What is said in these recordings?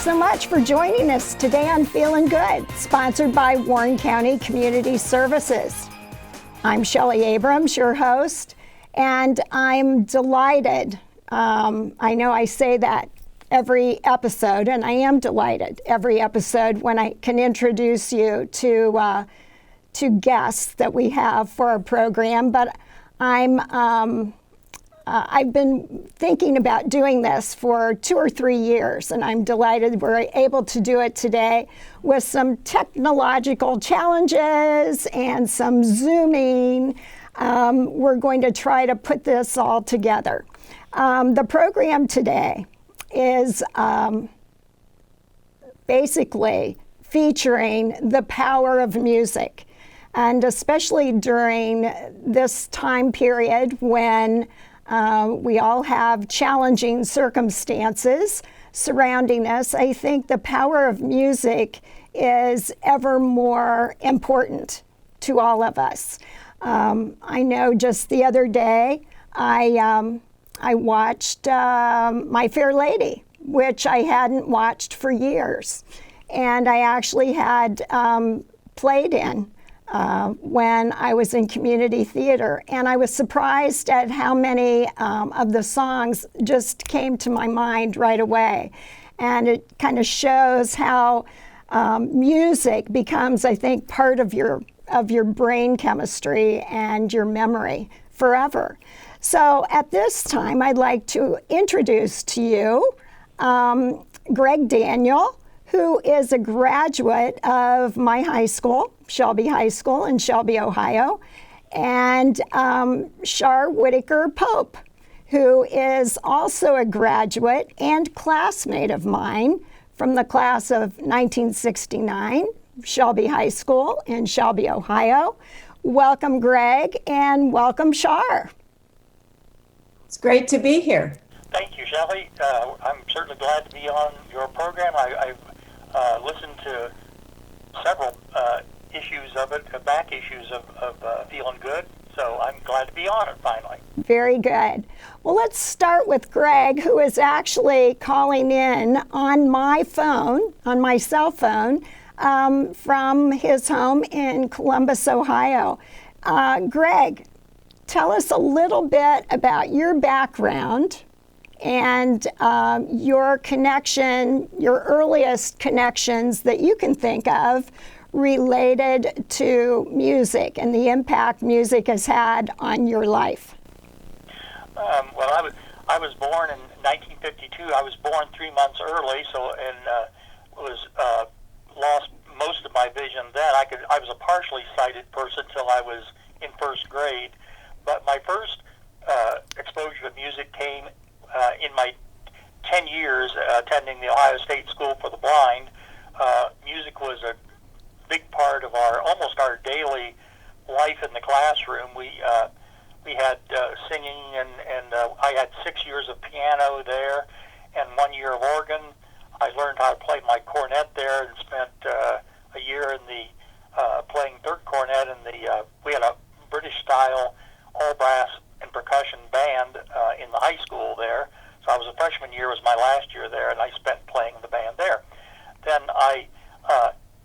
so much for joining us today on Feelin Good, sponsored by Warren County Community Services. I'm Shelly Abrams, your host, and I'm delighted. I know I say that every episode, and I am delighted every episode when I can introduce you to guests that we have for our program, but I've been thinking about doing this for 2 or 3 years, and I'm delighted we're able to do it today with some technological challenges and some Zooming. We're going to try to put this all together. The program today is basically featuring the power of music, and especially during this time period when we all have challenging circumstances surrounding us. I think the power of music is ever more important to all of us. I know just the other day I watched My Fair Lady, which I hadn't watched for years, and I actually had played in when I was in community theater, and I was surprised at how many of the songs just came to my mind right away. And it kind of shows how music becomes, I think, part of your brain chemistry and your memory forever. So at this time, I'd like to introduce to you Greg Daniel, who is a graduate of my high school, Shelby High School in Shelby, Ohio, and Shar Whitaker Pope, who is also a graduate and classmate of mine from the class of 1969, Shelby High School in Shelby, Ohio. Welcome, Greg, and welcome, Shar. It's great to be here. Thank you, Shelly. I'm certainly glad to be on your program. I've listened to several issues of it, back issues of Feelin Good, so I'm glad to be on it finally. Very good. Well, let's start with Greg, who is actually calling in on my phone, on my cell phone, from his home in Columbus, Ohio. Greg, tell us a little bit about your background and your connection, your earliest connections that you can think of related to music and the impact music has had on your life. Well, I was born in 1952. I was born 3 months early, lost most of my vision then. I was a partially sighted person till I was in first grade, but my first exposure to music came in my 10 years attending the Ohio State School for the Blind. Music was a big part of almost our daily life in the classroom. We had singing, and I had 6 years of piano there and 1 year of organ. I learned how to play my cornet there and spent a year in the playing third cornet in we had a British style all brass and percussion band in the high school there. So I was a freshman year, was my last year there, and I spent playing the band there. Then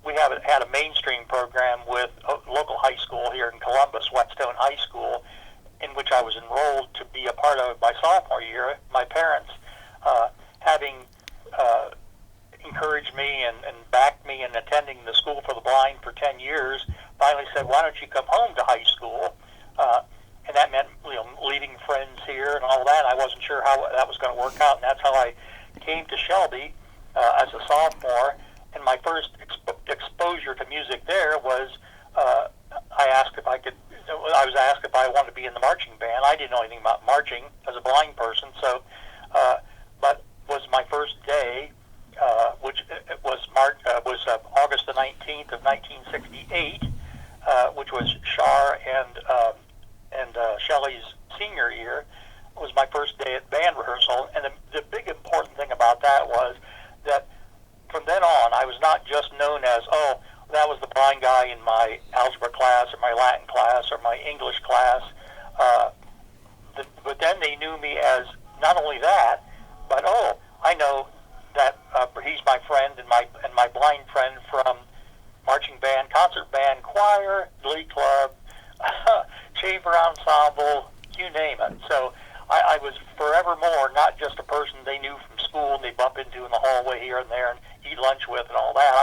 we had a mainstream program with a local high school here in Columbus, Whetstone High School, in which I was enrolled to be a part of my sophomore year. My parents, having encouraged me and backed me in attending the School for the Blind for 10 years, finally said, why don't you come home to high school? And that meant leaving friends here and all that. I wasn't sure how that was going to work out, and that's how I came to Shelby as a sophomore. And my first exposure to music there was I was asked if I wanted to be in the marching band. I didn't know anything about marching as a blind person, so but was my first day, which was August the 19th of 1968, which was Shar and Shelly's senior year, was my first day at band rehearsal. And the big important thing about that was that from then on, I was not just known as, oh, that was the blind guy in my algebra class or my Latin class or my English class. But then they knew me as not only that, but, oh, I know that he's my friend and my blind friend from marching band, concert band, choir, glee club, chamber ensemble, you name it. So I was forevermore not just a person they knew from school and they bump into in the hallway here and there and eat lunch with and all that.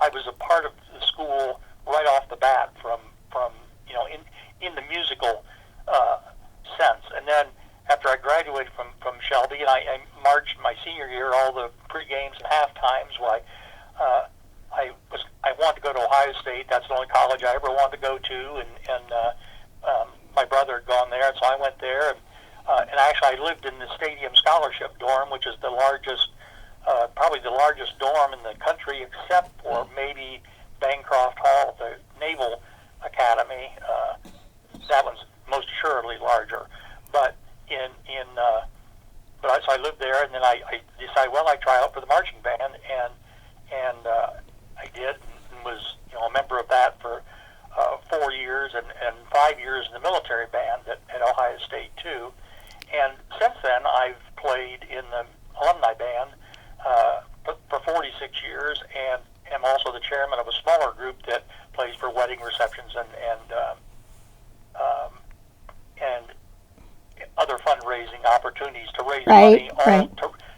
I was a part of the school right off the bat from in the musical sense. And then after I graduated from Shelby, and I marched my senior year all the pre-games and half times. I wanted to go to Ohio State. That's the only college I ever wanted to go to, and my brother had gone there, so I went there. And actually, I lived in the Stadium Scholarship Dorm, which is the largest, probably the largest dorm in the country, except for maybe Bancroft Hall, the Naval Academy. That one's most assuredly larger, but so I lived there, and then I decided, well, I'd try out for the marching band, and I did, and was a member of that for 4 years, and 5 years in the military band at Ohio State too. And since then, I've played in the alumni band for 46 years, and am also the chairman of a smaller group that plays for wedding receptions and other fundraising opportunities to raise money,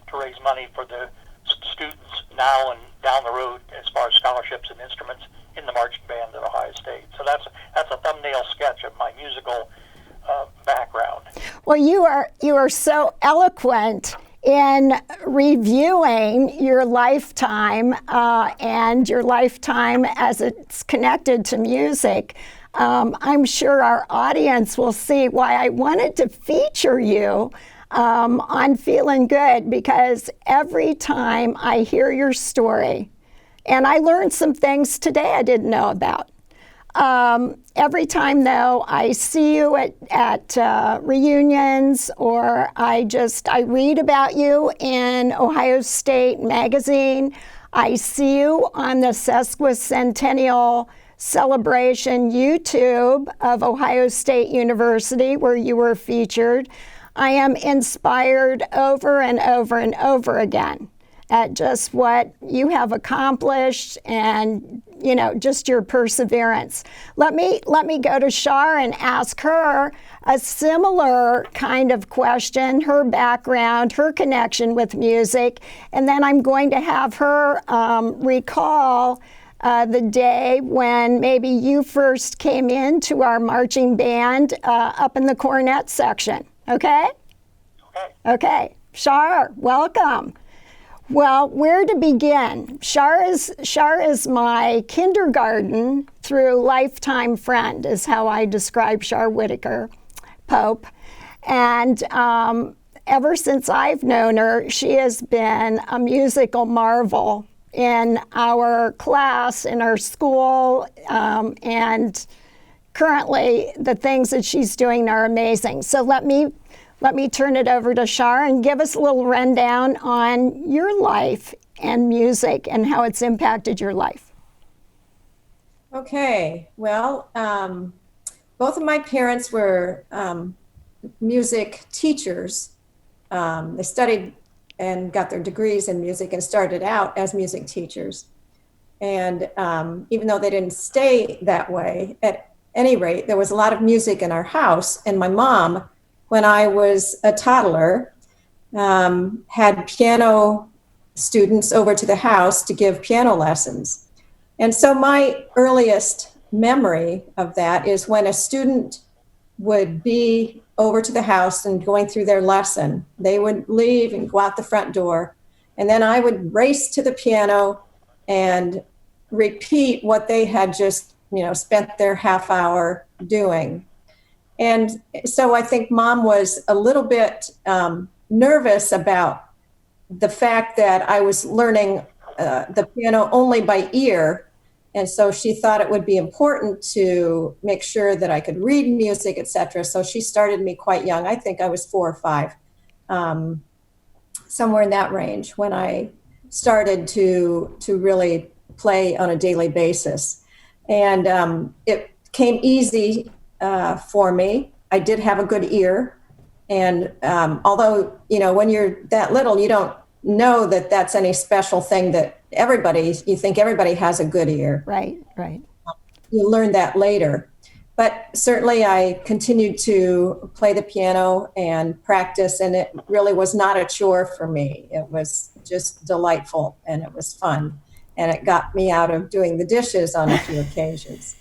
to raise money for the students now and down the road as far as scholarships and instruments in the marching band at Ohio State. So that's a thumbnail sketch of my musical background. Well, you are so eloquent in reviewing your lifetime and your lifetime as it's connected to music. I'm sure our audience will see why I wanted to feature you on Feelin' Good, because every time I hear your story, and I learned some things today I didn't know about. Every time, though, I see you at reunions, or I read about you in Ohio State Magazine. I see you on the sesquicentennial celebration YouTube of Ohio State University, where you were featured. I am inspired over and over and over again at just what you have accomplished and, just your perseverance. Let me go to Shar and ask her a similar kind of question, her background, her connection with music, and then I'm going to have her recall the day when maybe you first came into our marching band up in the cornet section. Okay? Okay. Shar, welcome. Well, where to begin? Shar is my kindergarten through lifetime friend, is how I describe Shar Whitaker Pope. And ever since I've known her, she has been a musical marvel in our class, in our school, and currently the things that she's doing are amazing. So let me turn it over to Shar and give us a little rundown on your life and music and how it's impacted your life. Okay, well, both of my parents were music teachers. They studied and got their degrees in music and started out as music teachers. And even though they didn't stay that way, at any rate, there was a lot of music in our house. And my mom, when I was a toddler, had piano students over to the house to give piano lessons. And so my earliest memory of that is when a student would be over to the house and going through their lesson. They would leave and go out the front door. And then I would race to the piano and repeat what they had just, spent their half hour doing. And so I think Mom was a little bit nervous about the fact that I was learning the piano only by ear. And so she thought it would be important to make sure that I could read music, etc. So she started me quite young. I think I was 4 or 5, somewhere in that range, when I started to really play on a daily basis. And it came easy for me. I did have a good ear. And although, when you're that little, you don't know that that's any special thing that you think everybody has a good ear. Right, right. You learn that later. But certainly I continued to play the piano and practice, and it really was not a chore for me. It was just delightful, and it was fun. And it got me out of doing the dishes on a few occasions.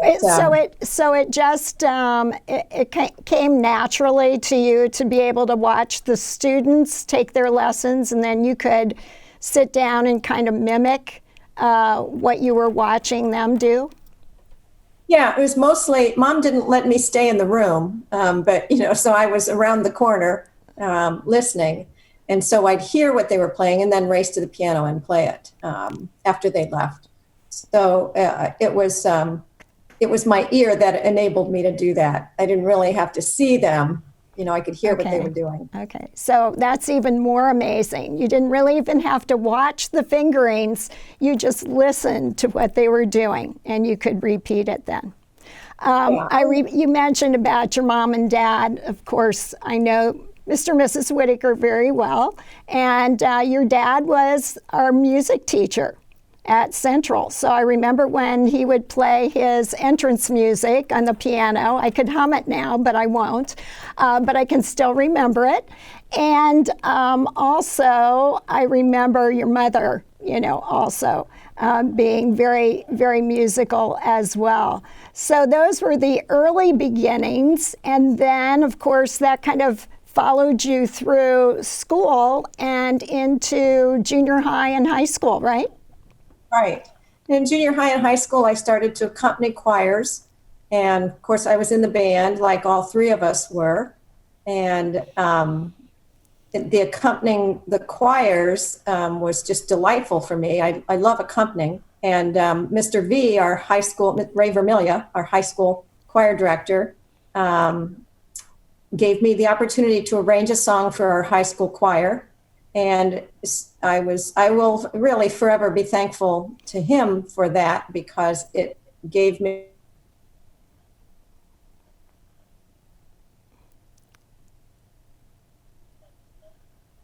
But, So it just came naturally to you to be able to watch the students take their lessons, and then you could sit down and kind of mimic what you were watching them do? yeah, it was mostly, Mom didn't let me stay in the room, but, so I was around the corner listening. And so I'd hear what they were playing and then race to the piano and play it after they left. So it was my ear that enabled me to do that. I didn't really have to see them. I could hear what they were doing. Okay, so that's even more amazing. You didn't really even have to watch the fingerings. You just listened to what they were doing, and you could repeat it then. You mentioned about your mom and dad. Of course, I know Mr. and Mrs. Whitaker very well, and your dad was our music teacher at Central. So I remember when he would play his entrance music on the piano. I could hum it now, but I won't. But I can still remember it. And also, I remember your mother, also being very, very musical as well. So those were the early beginnings. And then, of course, that kind of followed you through school and into junior high and high school, right? Right. In junior high and high school, I started to accompany choirs. And of course, I was in the band like all three of us were. And the accompanying the choirs was just delightful for me. I love accompanying. And Mr. V, our high school, Ray Vermilia, our high school choir director, gave me the opportunity to arrange a song for our high school choir. And I will really forever be thankful to him for that, because it gave me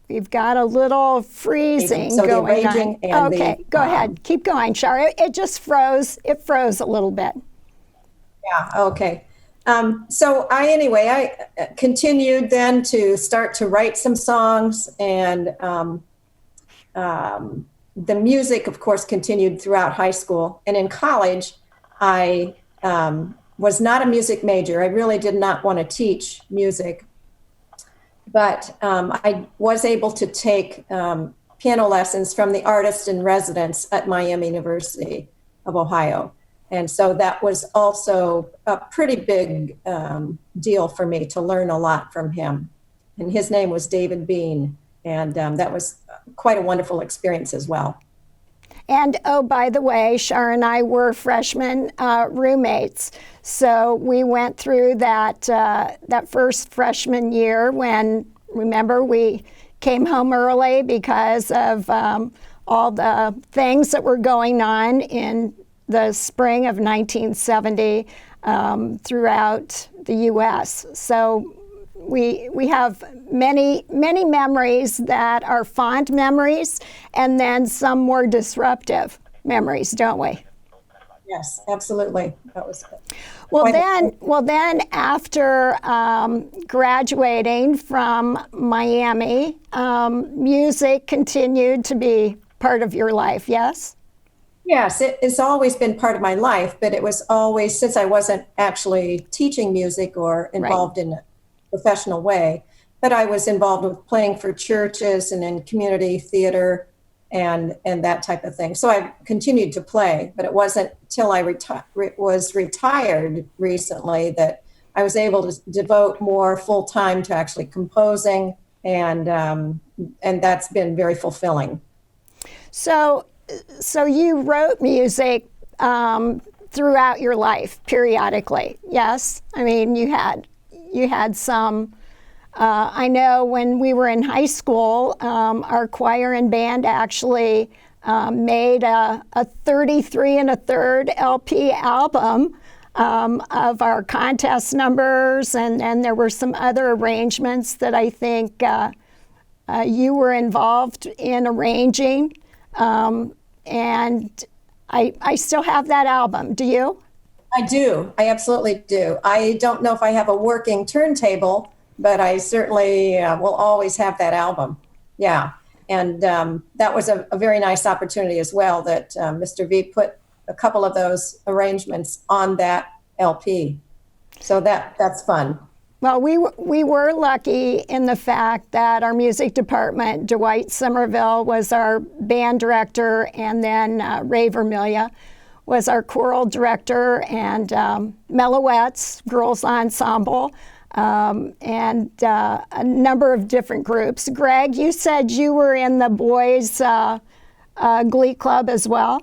We've got a little freezing going on. Okay, go ahead. Keep going, Shar. It just froze. It froze a little bit. Yeah, okay. So I continued then to start to write some songs, and the music, of course, continued throughout high school. And in college, I was not a music major. I really did not want to teach music, but I was able to take piano lessons from the artist in residence at Miami University of Ohio. And so that was also a pretty big deal for me to learn a lot from him. And his name was David Bean. And that was quite a wonderful experience as well. And oh, by the way, Shar and I were freshman roommates. So we went through that first freshman year when, remember, we came home early because of all the things that were going on in the spring of 1970 throughout the U.S. So we have many memories that are fond memories, and then some more disruptive memories, don't we? Yes, absolutely. That was well. Then after graduating from Miami, music continued to be part of your life. Yes. Yes, it's always been part of my life, but it was always, since I wasn't actually teaching music or involved in a professional way, but I was involved with playing for churches and in community theater and that type of thing. So I continued to play, but it wasn't till I was retired recently that I was able to devote more full time to actually composing, and that's been very fulfilling. So you wrote music throughout your life, periodically, yes? I mean, you had some. I know when we were in high school, our choir and band actually made a 33 1/3 LP album of our contest numbers, and there were some other arrangements that I think you were involved in arranging, and I still have that album. Do you? I do. I absolutely do. I don't know if I have a working turntable, but I certainly will always have that album. Yeah. And that was a very nice opportunity as well that Mr. V put a couple of those arrangements on that LP. So that's fun. Well, we were lucky in the fact that our music department, Dwight Somerville was our band director, and then Ray Vermilia was our choral director, and Meloettes, girls ensemble, and a number of different groups. Greg, you said you were in the boys' glee club as well?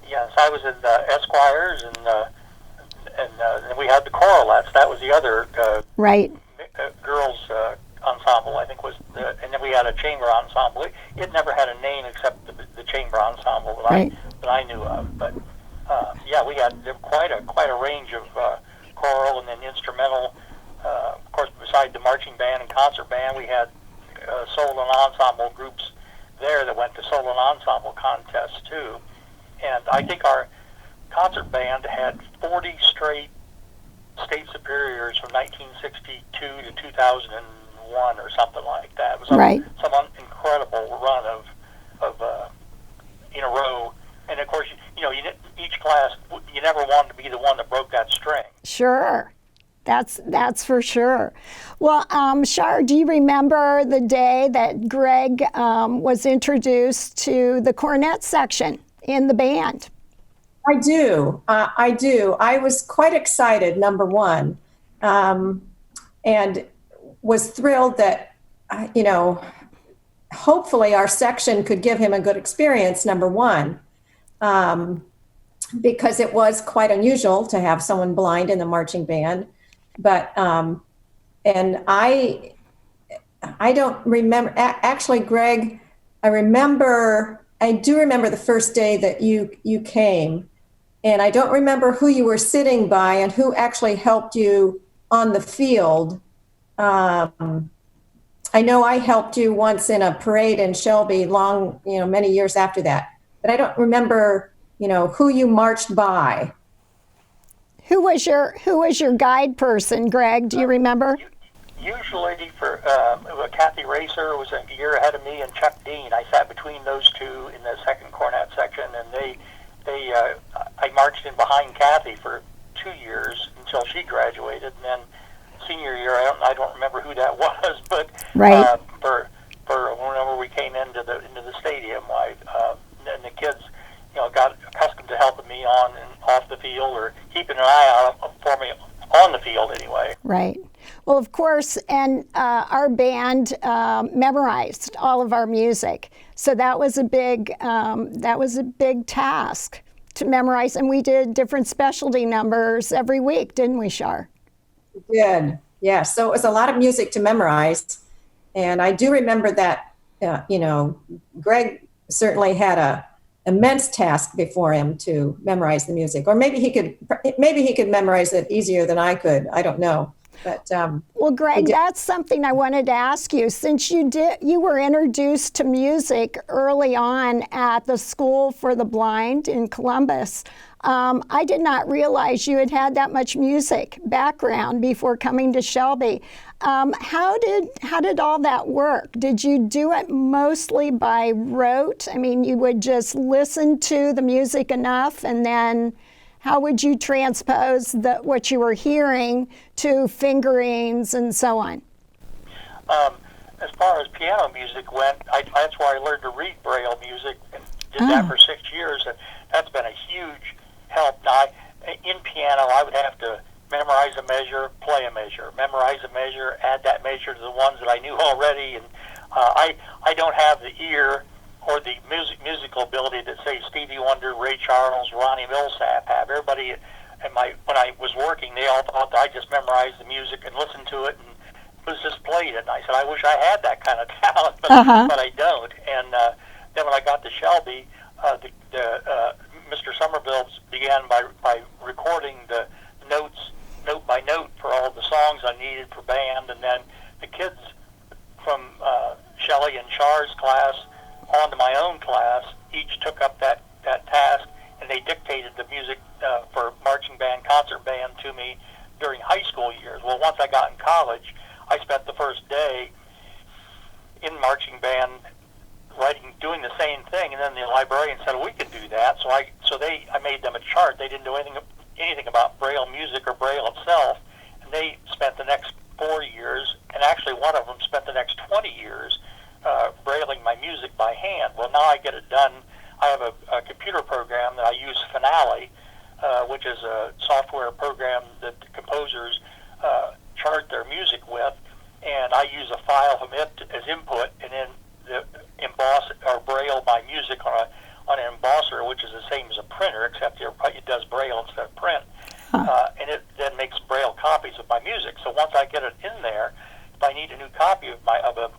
Yes, I was in Esquires, and then we had the Choralettes. That was the other right. Girls ensemble, I think, and then we had a chamber ensemble. It never had a name except the chamber ensemble that I knew of. But yeah, we had quite a range of choral and then instrumental. Of course, beside the marching band and concert band, we had solo and ensemble groups there that went to solo and ensemble contests too. And I think our concert band had 40 straight state superiors from 1962 to 2001 or something like that. It was some incredible run of in a row. And of course, each class, you never wanted to be the one that broke that string. Sure. That's for sure. Well, Shar, do you remember the day that Greg was introduced to the cornet section in the band? I do. I was quite excited, number one, and was thrilled that, hopefully our section could give him a good experience, number one, because it was quite unusual to have someone blind in the marching band. But, and I don't remember, actually, Greg, I do remember the first day that you came, and I don't remember who you were sitting by and who actually helped you on the field. I know I helped you once in a parade in Shelby many years after that, but I don't remember, who you marched by. Who was your guide person, Greg? Do you remember? Usually for Kathy Racer was a year ahead of me, and Chuck Dean. I sat between those two in the second cornet section, and I marched in behind Kathy for 2 years until she graduated, and then senior year I don't remember who that was, but for whenever we came into the stadium, and the kids got accustomed to helping me on and off the field, or keeping an eye out for me on the field anyway. Right. Well, of course, and our band memorized all of our music, so that was a big task to memorize, and we did different specialty numbers every week, didn't we, Shar? We did, yeah. So it was a lot of music to memorize, and I do remember that. Greg certainly had a immense task before him to memorize the music, or maybe he could memorize it easier than I could. I don't know. But well, Greg, that's something I wanted to ask you. Since you were introduced to music early on at the School for the Blind in Columbus, I did not realize you had that much music background before coming to Shelby. How did all that work? Did you do it mostly by rote? I mean, you would just listen to the music enough, and then how would you transpose what you were hearing to fingerings and so on? As far as piano music went, that's where I learned to read Braille music, and did that for 6 years, and that's been a huge help. Now, in piano, I would have to memorize a measure, play a measure, memorize a measure, add that measure to the ones that I knew already, and I don't have the ear or the musical ability that, say, Stevie Wonder, Ray Charles, Ronnie Millsap have. Everybody when I was working, they all thought that I just memorized the music and listened to it and was just played it. And I said, I wish I had that kind of talent, but I don't. And then when I got to Shelby, Mr. Somerville began by recording the notes, note by note, for all the songs I needed for band, and then the kids from Shelly and Char's class onto my own class. Each took up that task, and they dictated the music for marching band, concert band to me during high school years. Well, once I got in college, I spent the first day in marching band doing the same thing, and then the librarian said, well, we can do that. So I made them a chart. They didn't know anything about Braille music or Braille itself, and they spent the next 4 years, and actually one of them spent the next 20 years brailing my music by hand. Well, now I get it done. I have a computer program that I use, Finale, which is a software program that the composers chart their music with, and I use a file from it as input, and then emboss or braille my music on an embosser, which is the same as a printer, except it does braille instead of print. And it then makes braille copies of my music. So once I get it in there, if I need a new copy of a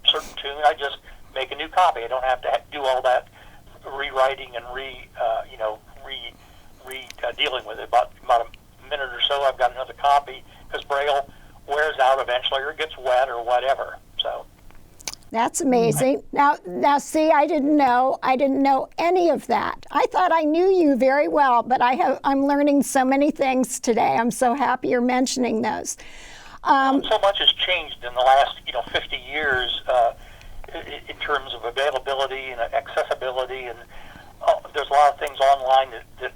certain tune, I just make a new copy. I don't have to do all that rewriting and dealing with it. About a minute or so, I've got another copy, because braille wears out eventually, or gets wet, or whatever. So. That's amazing. Now, see, I didn't know any of that. I thought I knew you very well, but I'm learning so many things today. I'm so happy you're mentioning those. So much has changed in the last 50 years in terms of availability and accessibility, and there's a lot of things online that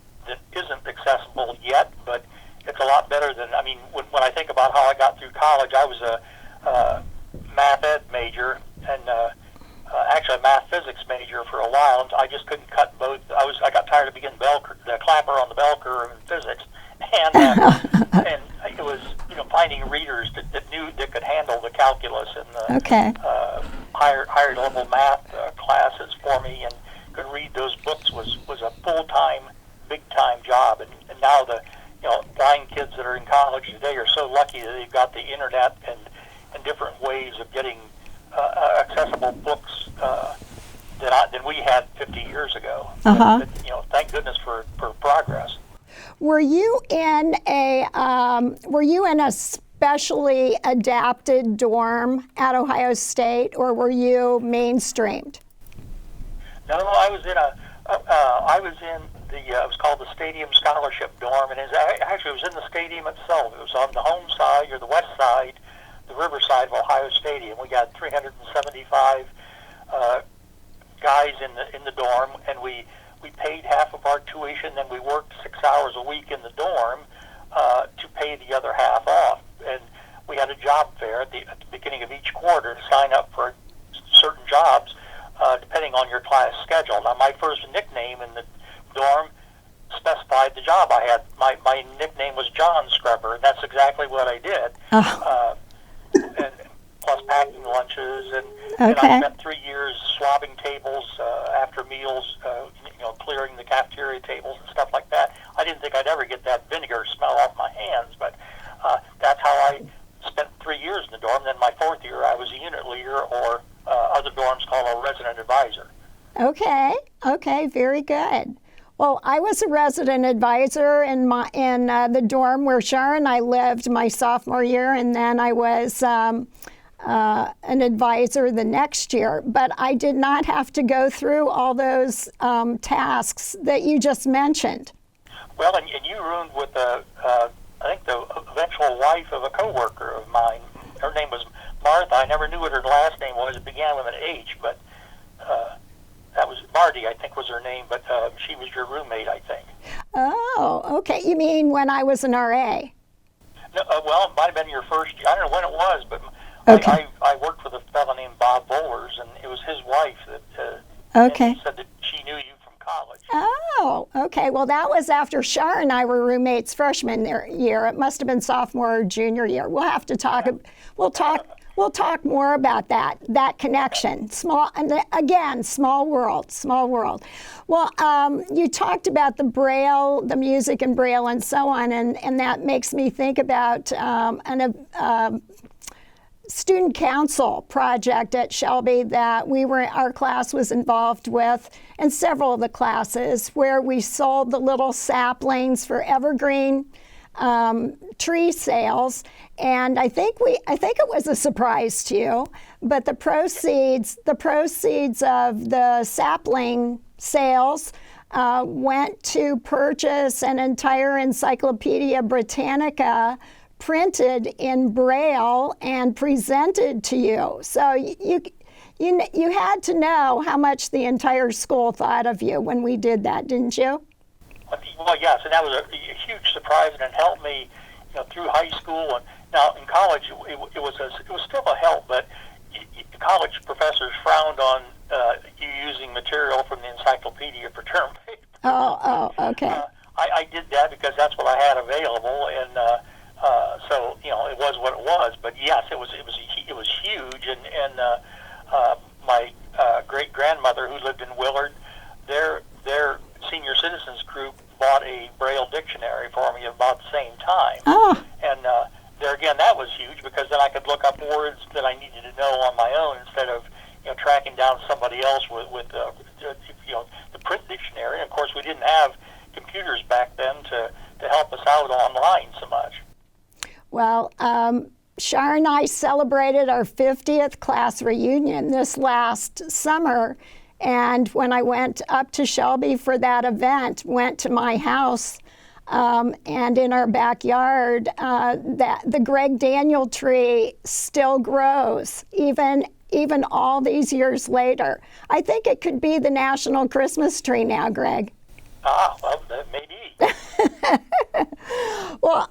isn't accessible yet, but it's a lot better than, when I think about how I got through college, I was a math ed major, and actually a math physics major for a while, and I just couldn't cut both. I got tired of being the clapper on the bell curve in physics, and and it was finding readers that could handle the calculus and the higher level math classes for me, and could read those books was a full-time, big-time job. And now the blind kids that are in college today are so lucky that they've got the internet and different ways of getting accessible books than we had 50 years ago. But, thank goodness for progress. Were you in a specially adapted dorm at Ohio State, or were you mainstreamed? No, I was in it was called the Stadium Scholarship Dorm, and it was in the stadium itself. It was on the home side or the west side, the riverside of Ohio Stadium. We got 375 guys in the dorm, and we paid half of our tuition, then we worked 6 hours a week in the dorm to pay the other half off. And we had a job fair at the beginning of each quarter to sign up for certain jobs depending on your class schedule. Now, my first nickname in the dorm specified the job I had. My nickname was John Scrubber, and that's exactly what I did. And plus packing lunches, and I spent 3 years swabbing tables after meals, clearing the cafeteria tables and stuff like that. I didn't think I'd ever get that vinegar smell off my hands, but that's how I spent 3 years in the dorm. Then my fourth year, I was a unit leader, or other dorms call a resident advisor. Okay, very good. Well, I was a resident advisor in the dorm where Char and I lived my sophomore year, and then I was an advisor the next year. But I did not have to go through all those tasks that you just mentioned. Well, and you roomed with I think the eventual wife of a coworker of mine. Her name was Martha. I never knew what her last name was. It began with an H, but that was Marty, I think was her name, but she was your roommate, I think. Oh, okay. You mean when I was an RA? No, well, it might have been your first year. I don't know when it was, but I worked with a fellow named Bob Bowlers, and it was his wife that and he said that she knew you from college. Oh, okay. Well, that was after Char and I were roommates freshman year. It must have been sophomore or junior year. We'll have to talk. We'll talk more about that connection. Small world. Well, you talked about the Braille, the music in Braille, and so on, and that makes me think about a student council project at Shelby that our class was involved with, and several of the classes, where we sold the little saplings for evergreen tree sales, and I think it was a surprise to you, but the proceeds of the sapling sales went to purchase an entire Encyclopedia Britannica printed in Braille and presented to you. So you had to know how much the entire school thought of you when we did that, didn't you? Well, yes, and that was a huge surprise, and it helped me, through high school. And now in college, it was still a help, but college professors frowned on you using material from the encyclopedia for term paper. Oh, okay. I did that because that's what I had available, and so it was what it was. But yes, it was huge, and my great grandmother, who lived in Willard, their senior citizens group bought a Braille dictionary for me about the same time. Oh. And there again, that was huge because then I could look up words that I needed to know on my own instead of tracking down somebody else with the print dictionary. And of course, we didn't have computers back then to help us out online so much. Well, Shar and I celebrated our 50th class reunion this last summer, and when I went up to Shelby for that event, went to my house, and in our backyard, the Greg Daniel tree still grows, even all these years later. I think it could be the national Christmas tree now, Greg. Well, maybe. Well,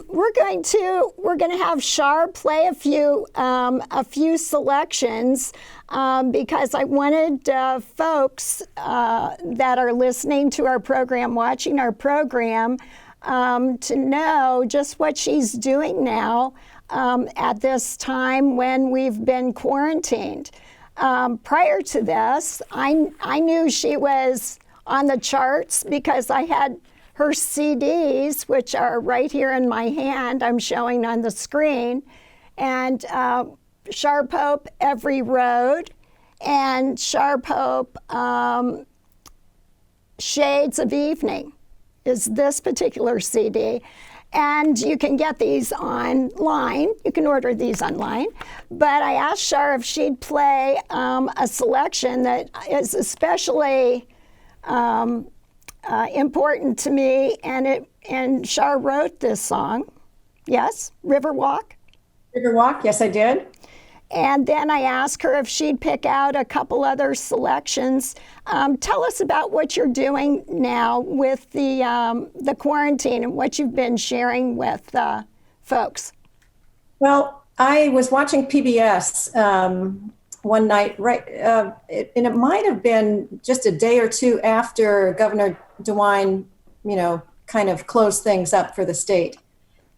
we're going to have Shar play a few selections because I wanted folks that are listening to our program, watching our program, to know just what she's doing now at this time when we've been quarantined. Prior to this, I knew she was on the charts because I had her CDs, which are right here in my hand, I'm showing on the screen, and Shar Pope, Every Road, and Shar Pope, Shades of Evening is this particular CD. And you can get these online. You can order these online. But I asked Shar if she'd play a selection that is especially important to me, and Shar wrote this song. Yes, Riverwalk. Riverwalk, yes, I did. And then I asked her if she'd pick out a couple other selections. Tell us about what you're doing now with the quarantine and what you've been sharing with folks. Well, I was watching PBS one night, and it might have been just a day or two after Governor DeWine, kind of closed things up for the state,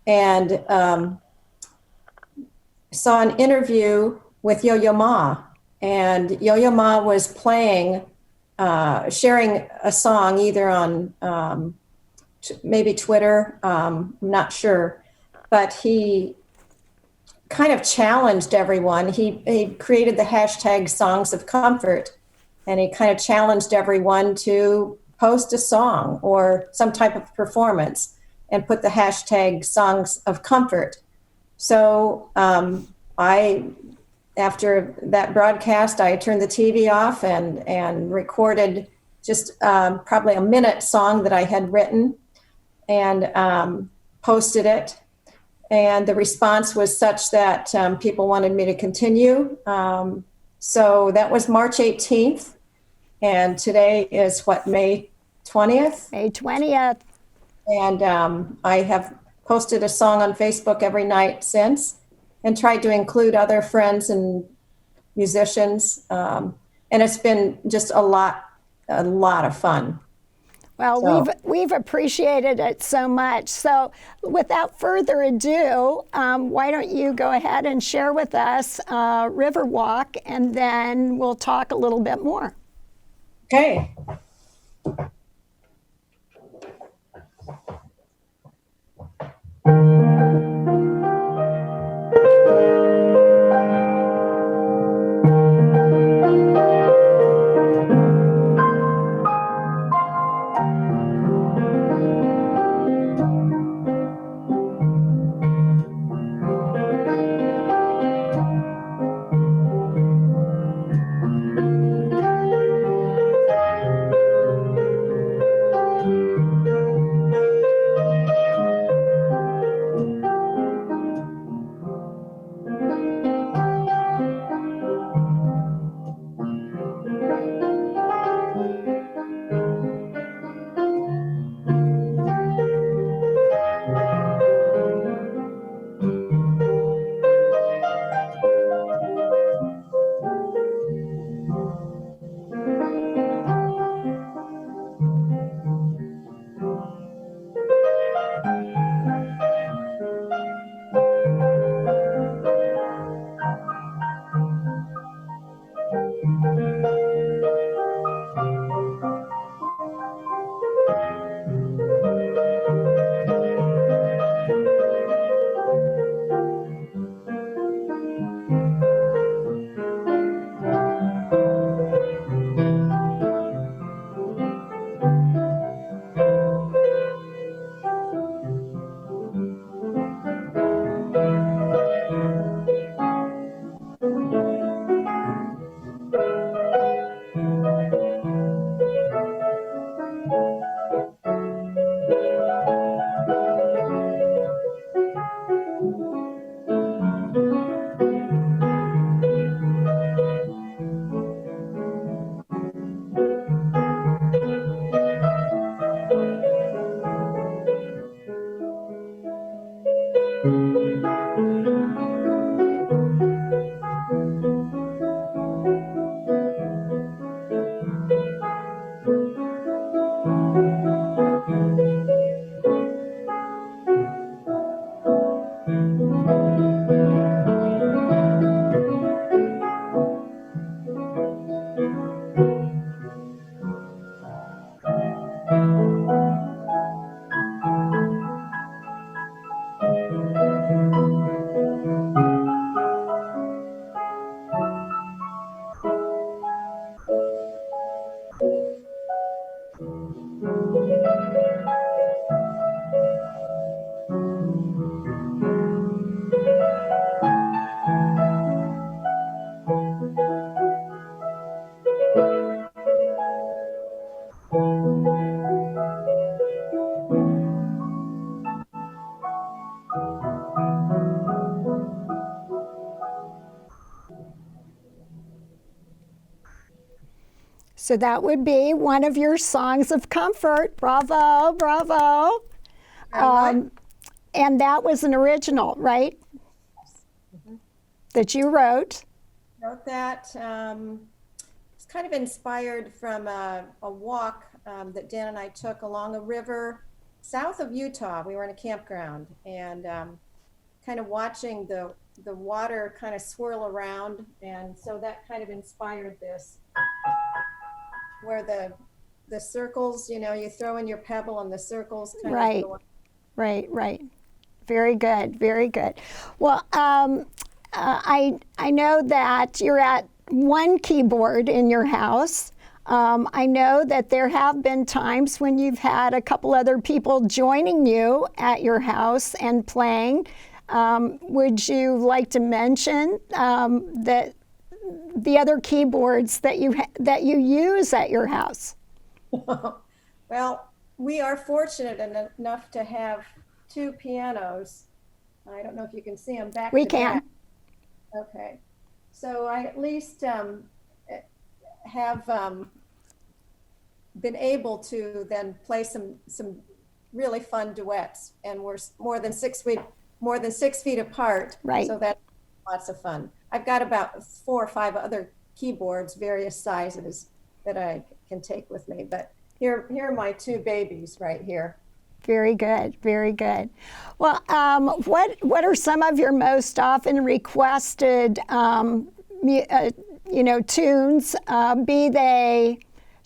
and saw an interview with Yo-Yo Ma, and Yo-Yo Ma was playing, sharing a song either on maybe Twitter, I'm not sure, but he kind of challenged everyone. He created the hashtag Songs of Comfort, and he kind of challenged everyone to post a song or some type of performance and put the hashtag Songs of Comfort. So after that broadcast, I turned the TV off and recorded just probably a minute song that I had written and posted it. And the response was such that people wanted me to continue. So that was March 18th. And today is May 20th? May 20th. And I have posted a song on Facebook every night since and tried to include other friends and musicians. And it's been just a lot of fun. Well, we've appreciated it so much. So without further ado, why don't you go ahead and share with us Riverwalk, and then we'll talk a little bit more. Okay. So that would be one of your songs of comfort. Bravo, bravo. And that was an original, right? Mm-hmm. That you wrote. Wrote that. It's kind of inspired from a walk that Dan and I took along a river south of Utah. We were in a campground and kind of watching the water kind of swirl around. And so that kind of inspired this, where the circles, you throw in your pebble and the circles kind Right. of go. Right. Very good, very good. Well, I know that you're at one keyboard in your house. I know that there have been times when you've had a couple other people joining you at your house and playing. Would you like to mention that the other keyboards that you use at your house? Well, we are fortunate enough to have two pianos. I don't know if you can see them back We to can. back. Okay. So I at least have been able to then play some really fun duets, and we're more than 6 feet apart. Right. So that's lots of fun. I've got about 4 or 5 other keyboards, various sizes, that I can take with me. But here are my 2 babies right here. Very good, very good. Well, what are some of your most often requested, tunes? Be they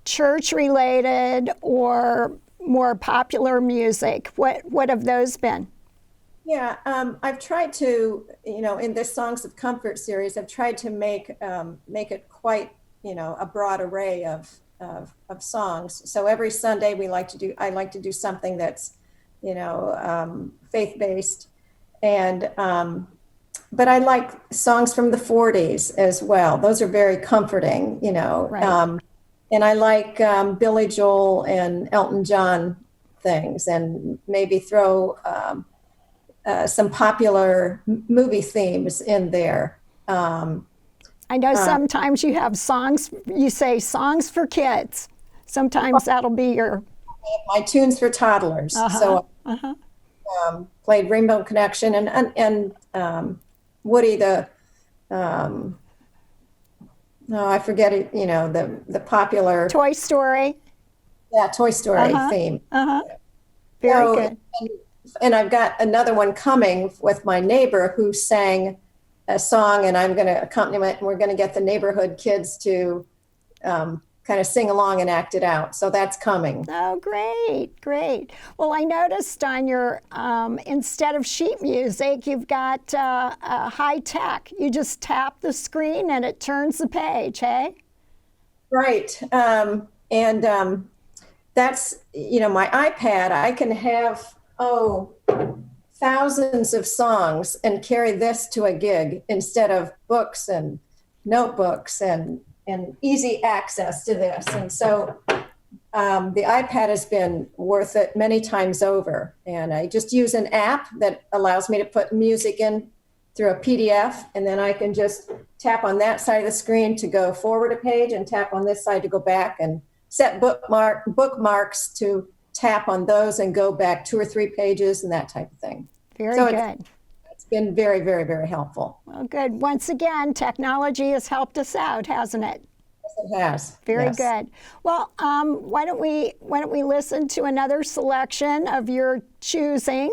church related or more popular music? What have those been? Yeah, I've tried to, in this Songs of Comfort series, I've tried to make it quite, a broad array of songs. So every Sunday I like to do something that's, faith-based, and but I like songs from the 40s as well. Those are very comforting, Right. and I like Billy Joel and Elton John things, and maybe throw some popular movie themes in there. I know sometimes you have songs, you say songs for kids. Sometimes that'll be your. My tunes for toddlers. So played Rainbow Connection and Woody I forget it. The popular Toy Story. Toy Story theme. Very good. And I've got another one coming with my neighbor who sang a song, and I'm going to accompany it, and we're going to get the neighborhood kids to kind of sing along and act it out. So that's coming. Oh, great. Well, I noticed on your, instead of sheet music, you've got high tech. You just tap the screen and it turns the page, hey? Right. And that's, my iPad, I can have, thousands of songs and carry this to a gig instead of books and notebooks and easy access to this. And so the iPad has been worth it many times over. And I just use an app that allows me to put music in through a PDF, and then I can just tap on that side of the screen to go forward a page and tap on this side to go back, and set bookmarks to tap on those and go back 2 or 3 pages and that type of thing. Very good. It's been very, very, very helpful. Well, good. Once again, technology has helped us out, hasn't it? Yes, it has. Very Yes. good. Well, why don't we listen to another selection of your choosing,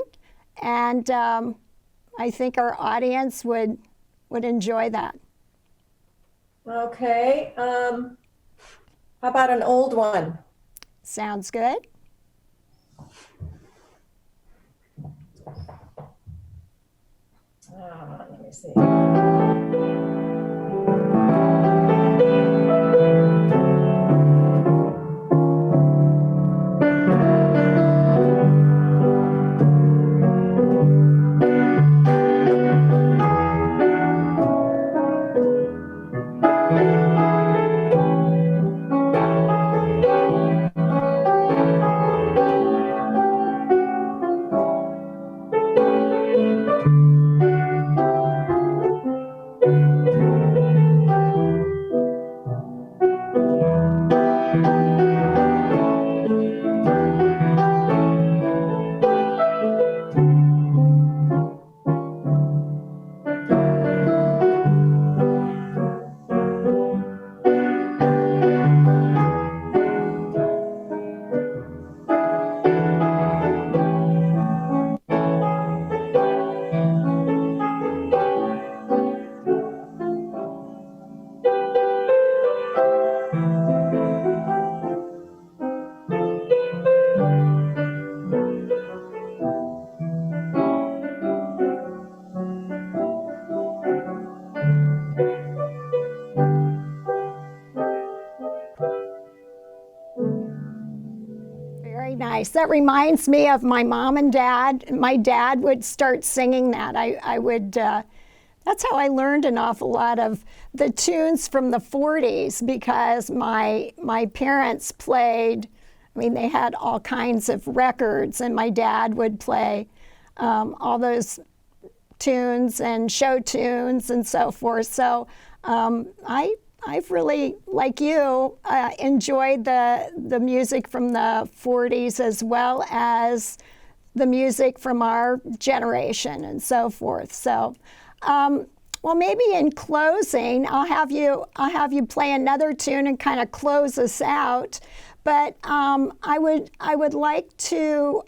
and I think our audience would enjoy that. Okay. How about an old one? Sounds good. Let me see. nice. That reminds me of my mom and dad. My dad would start singing that. I would, that's how I learned an awful lot of the tunes from the 40s, because my parents played, I mean, they had all kinds of records, and my dad would play all those tunes and show tunes and so forth. So I've really, like you, enjoyed the music from the 40s as well as the music from our generation and so forth. So, well, maybe in closing, I'll have you play another tune and kind of close us out. But I would like to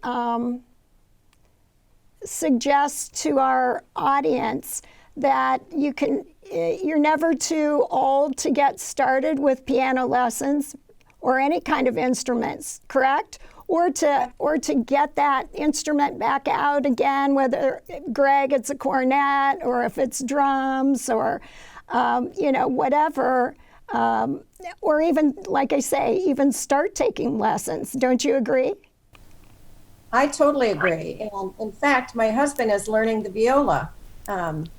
suggest to our audience that you're never too old to get started with piano lessons or any kind of instruments, correct? Or to get that instrument back out again, whether, Greg, it's a cornet, or if it's drums, or whatever, or even, like I say, even start taking lessons. Don't you agree? I totally agree. And in fact, my husband is learning the viola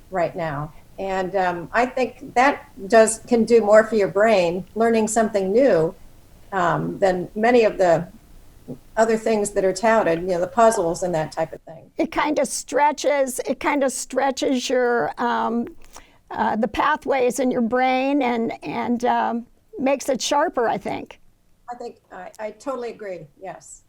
right now. And I think that can do more for your brain, learning something new, than many of the other things that are touted, the puzzles and that type of thing. It kind of stretches your the pathways in your brain and makes it sharper, I think. I totally agree. Yes.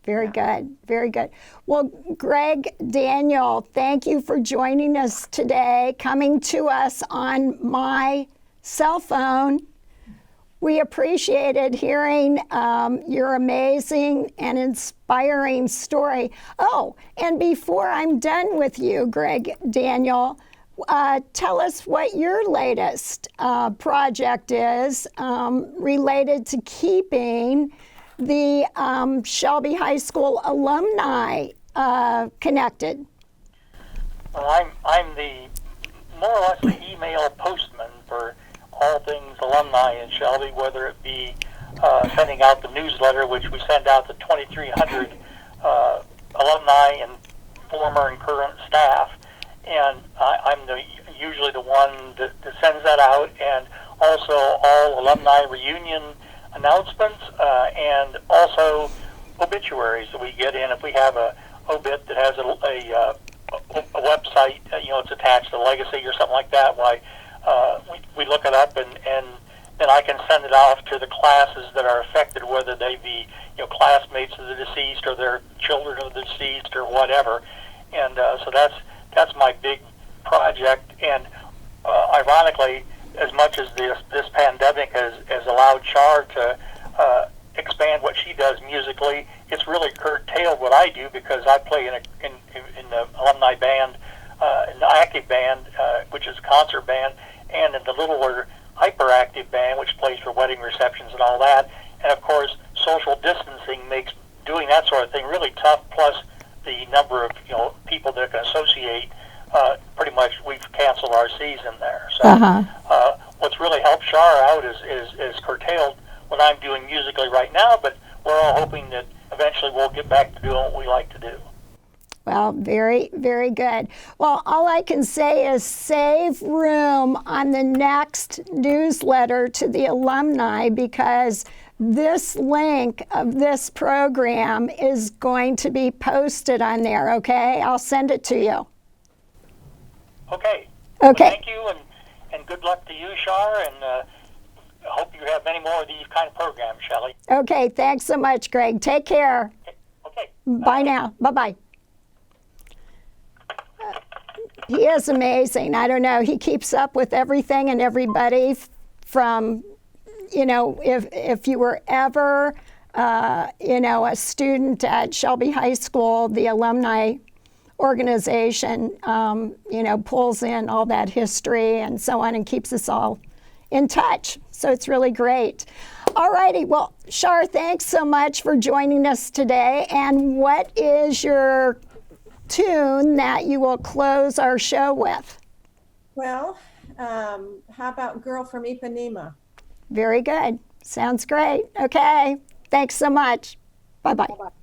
Very good. Very good. Well, Greg, Daniel, thank you for joining us today, coming to us on my cell phone. We appreciated hearing your amazing and inspiring story. Oh, and before I'm done with you, Greg, Daniel, tell us what your latest project is related to keeping the Shelby High School alumni connected. Well, I'm the more or less the email postman for all things alumni in Shelby, whether it be sending out the newsletter, which we send out to 2,300 alumni and former and current staff, and I'm usually the one that sends that out, and also all alumni reunion announcements, and also obituaries that we get in. If we have a obit that has a website, it's attached to Legacy or something like that, why we look it up, and then I can send it off to the classes that are affected, whether they be classmates of the deceased or their children of the deceased or whatever. And so that's my big project. And ironically, as much as this pandemic has allowed Char to expand what she does musically, it's really curtailed what I do, because I play in the alumni band, in the active band, which is a concert band, and in the littler hyperactive band, which plays for wedding receptions and all that. And of course, social distancing makes doing that sort of thing really tough. Plus, the number of people that can associate, pretty much we've canceled our season there. So what's really helped Shar out is curtailed what I'm doing musically right now. But we're all hoping that eventually we'll get back to doing what we like to do. Well, very, very good. Well, all I can say is save room on the next newsletter to the alumni, because this link of this program is going to be posted on there, okay? I'll send it to you. Okay. Okay. Well, thank you, and good luck to you, Shar, and I hope you have many more of these kind of programs, Shelly. Okay, thanks so much, Greg. Take care. Okay. Bye now. Bye-bye. He is amazing. I don't know. He keeps up with everything and everybody from, if you were ever, a student at Shelby High School, the alumni organization, pulls in all that history and so on and keeps us all in touch. So it's really great. All righty. Well, Shar, thanks so much for joining us today. And what is your tune that you will close our show with? Well, how about Girl from Ipanema? Very good. Sounds great. Okay. Thanks so much. Bye-bye. Bye-bye.